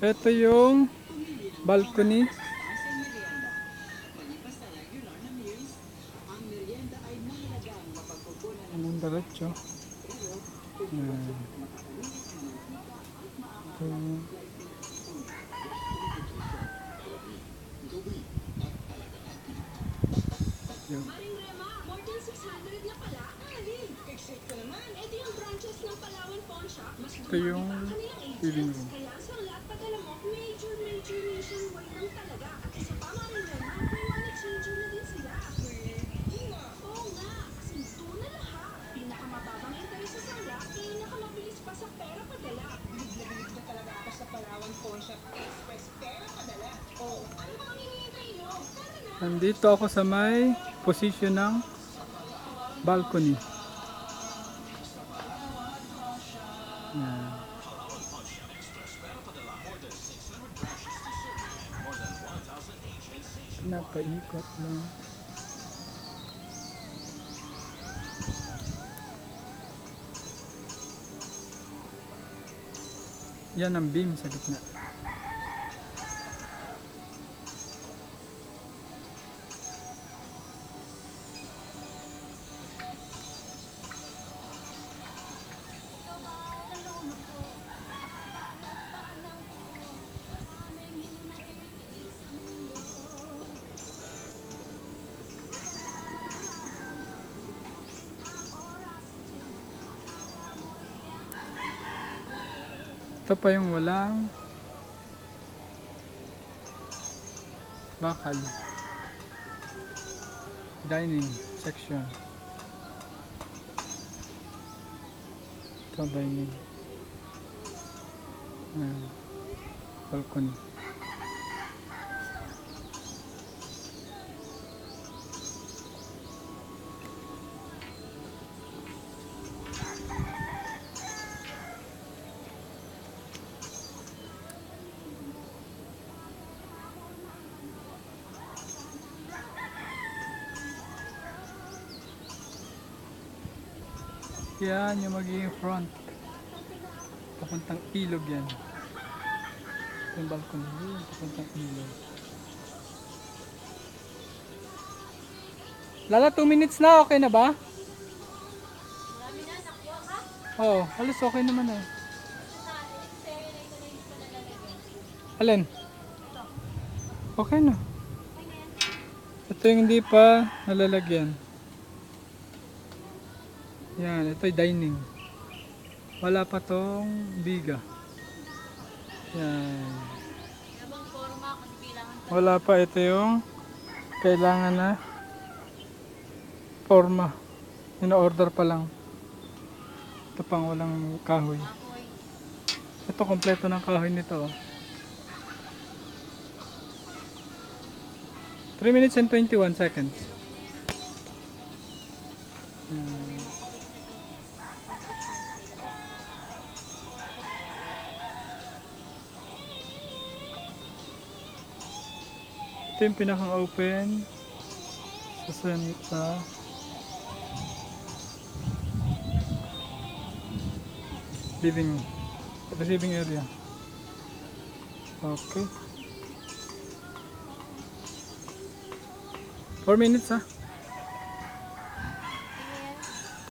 Ito yung balcony. Anong diretso? Yan. Ito. Yan. Maring Rema, more than 600 na pala. Alin? Excited ka naman. Eh di yung branches ng Palawan Pawn Shop, mas Ito dumami yung pa ang kanilang living agents. room. Kaya sa lahat padala mo, major nationwide lang talaga. At isa pa, Maring Rema, may one exchanger na din sila. Pwede nga. Oo nga, kasi doon na lahat. Pinakamababang interes sa sangla, pinakamabilis pa sa pera padala. Bilib na talaga ako sa Palawan Pawn Shop Express pera padala. Oh, ano ba ang hinihintay nyo? Tara na! Nandito ako sa may position ng balcony. Yan. Napaikot lang. Yan ang beam sa gitna. Ito pa yung walang bakal. Dining section. Ito dining. Balcony. Yan yung magiging front. Papuntang ilog yan. Yung balcony yun, papuntang ilog. Lala, 2 minutes na, okay na ba? Marami na, nakuha ka? Oo, halos okay naman eh. Alin? Okay na. Ito yung hindi pa nalalagyan. Yan, ito yung dining. Wala pa tong biga. Yan. Yabang forma, kung bilangan pa. Wala pa, ito yung kailangan na forma. Ino-order pa lang. Ito pang walang kahoy. Ako'y Ito kompleto ng kahoy nito. 3 minutes and 21 seconds. Ito yung pinaka-open sa receiving area. Okay. 4 minutes ha.